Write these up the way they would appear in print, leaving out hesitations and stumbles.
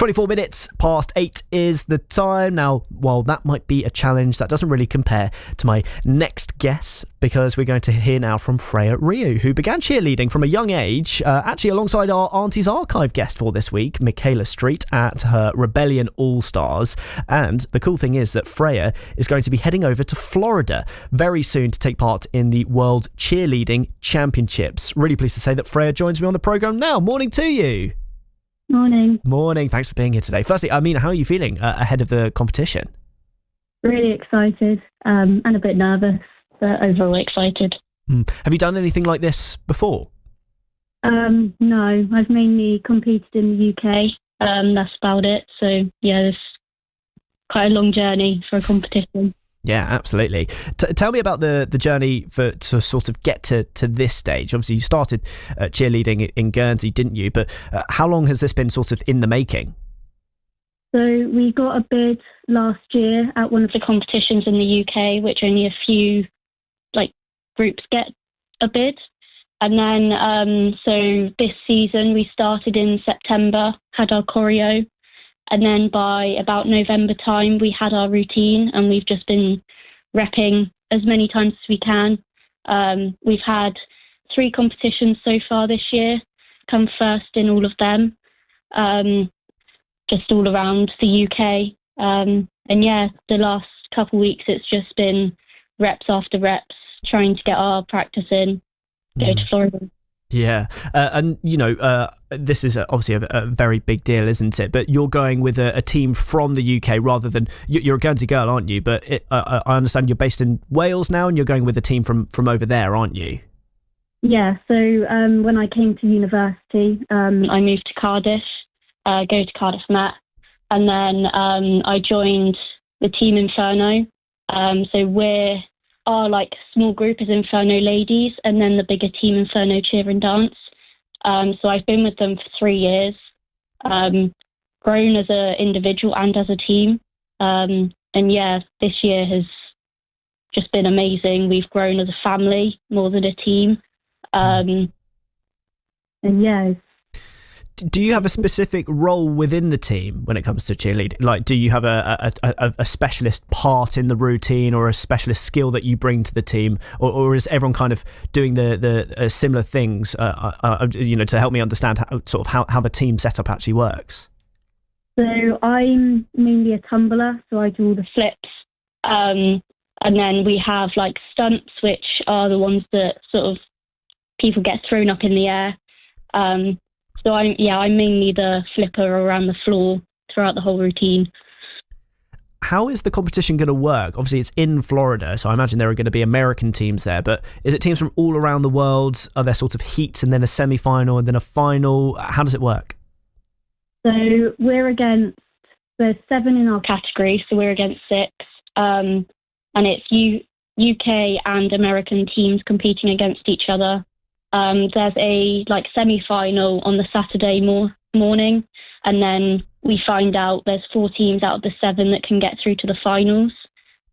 24 minutes past 8 is the time. Now, while that might be a challenge, that doesn't really compare to my next guess, because we're going to hear now from Freya Ryu, who began cheerleading from a young age, actually alongside our Auntie's Archive guest for this week, Michaela Street, at her Rebellion Allstars. And the cool thing is that Freya is going to be heading over to Florida very soon to take part in the World Cheerleading Championships. Really pleased to say that Freya joins me on the programme now. Morning to you. Morning. Thanks for being here today. Firstly, how are you feeling ahead of the competition? Really excited and a bit nervous, but overall excited. Have you done anything like this before? No, I've mainly competed in the UK. That's about it. So, yeah, it's quite a long journey for a competition. Yeah, absolutely. Tell me about the journey to sort of get to this stage. Obviously, you started cheerleading in Guernsey, didn't you? But how long has this been sort of in the making? So we got a bid last year at one of the competitions in the UK, which only a few groups get a bid. And then so this season we started in September, had our choreo. And then by about November time, we had our routine, and we've just been repping as many times as we can. We've had 3 competitions so far this year, come first in all of them, just all around the UK. And yeah, the last couple of weeks, it's just been reps after reps, trying to get our practice in, go to Florida. Yeah, and this is obviously a very big deal, isn't it? But you're going with a team from the UK rather than you're a Guernsey girl, aren't you? But I understand you're based in Wales now, and you're going with a team from over there, aren't you? Yeah. So when I came to university, I moved to Cardiff, go to Cardiff Met, and then I joined the Team Inferno. So our small group is Inferno Ladies, and then the bigger Team Inferno Cheer and Dance. So I've been with them for 3 years, grown as an individual and as a team. And yeah, this year has just been amazing. We've grown as a family more than a team. And yeah. Do you have a specific role within the team when it comes to cheerleading? Like, do you have a specialist part in the routine or a specialist skill that you bring to the team, or is everyone kind of doing the similar things? To help me understand how the team setup actually works. So I'm mainly a tumbler, so I do all the flips, and then we have stunts, which are the ones that sort of people get thrown up in the air. So I'm mainly the flipper around the floor throughout the whole routine. How is the competition going to work? Obviously, it's in Florida, so I imagine there are going to be American teams there, but is it teams from all around the world? Are there sort of heats and then a semi-final and then a final? How does it work? So there's 7 in our category, so we're against 6. And it's UK and American teams competing against each other. There's a semi-final on the Saturday morning, and then we find out there's 4 teams out of the 7 that can get through to the finals,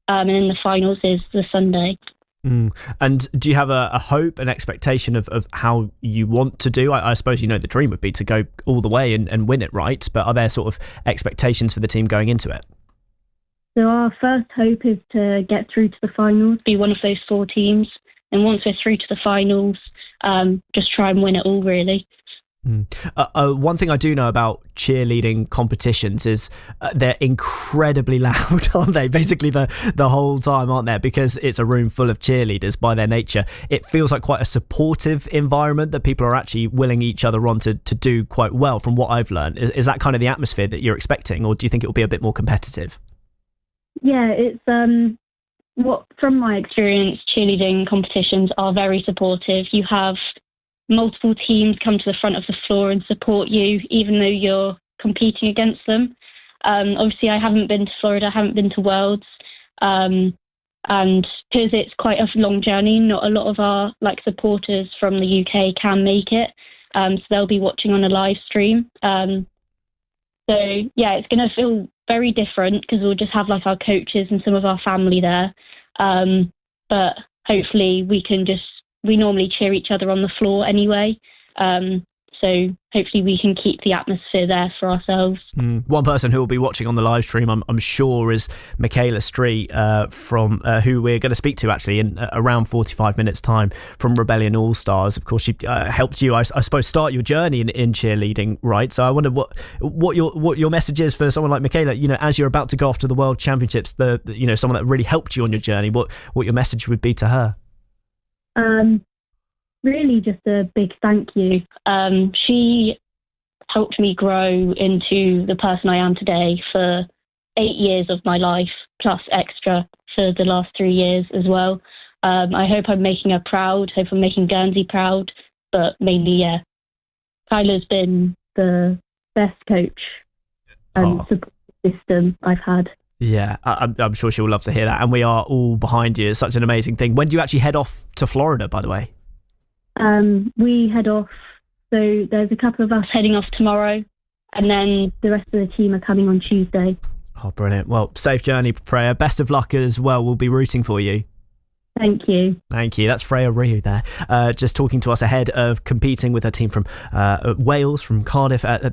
and then the finals is the Sunday. And do you have a hope, an expectation of how you want to do? I suppose the dream would be to go all the way and win it, right? But are there sort of expectations for the team going into it? So our first hope is to get through to the finals, be one of those 4 teams, and once we're through to the finals, just try and win it all, really. One thing I do know about cheerleading competitions is they're incredibly loud, aren't they? Basically the whole time, aren't they? Because it's a room full of cheerleaders by their nature. It feels like quite a supportive environment that people are actually willing each other on to do quite well, from what I've learned. Is that kind of the atmosphere that you're expecting, or do you think it will be a bit more competitive? Yeah, it's from my experience, cheerleading competitions are very supportive. You have multiple teams come to the front of the floor and support you, even though you're competing against them. Obviously, I haven't been to Florida, I haven't been to Worlds, and because it's quite a long journey, not a lot of our supporters from the UK can make it, so they'll be watching on a live stream. So yeah, it's going to feel very different because we'll just have our coaches and some of our family there. But hopefully we normally cheer each other on the floor anyway. So hopefully we can keep the atmosphere there for ourselves. One person who will be watching on the live stream, I'm sure, is Michaela Street, from who we're going to speak to actually in around 45 minutes time, from Rebellion Allstars. Of course, she helped you, I suppose, start your journey in cheerleading, right? So I wonder what your message is for someone like Michaela. As you're about to go off to the World Championships, someone that really helped you on your journey. What your message would be to her? Really just a big thank you. She helped me grow into the person I am today for 8 years of my life, plus extra for the last 3 years as well. I hope I'm making her proud, hope I'm making Guernsey proud, but mainly, Kyla's been the best coach and support system I've had. Yeah, I'm sure she'll love to hear that, and we are all behind you. It's such an amazing thing. When do you actually head off to Florida, by the way? We head off, so there's a couple of us heading off tomorrow, and then the rest of the team are coming on Tuesday. Oh, brilliant. Well, safe journey, Freya. Best of luck as well. We'll be rooting for you. Thank you. Thank you. That's Freya Ryu there, just talking to us ahead of competing with her team from Wales, from Cardiff at the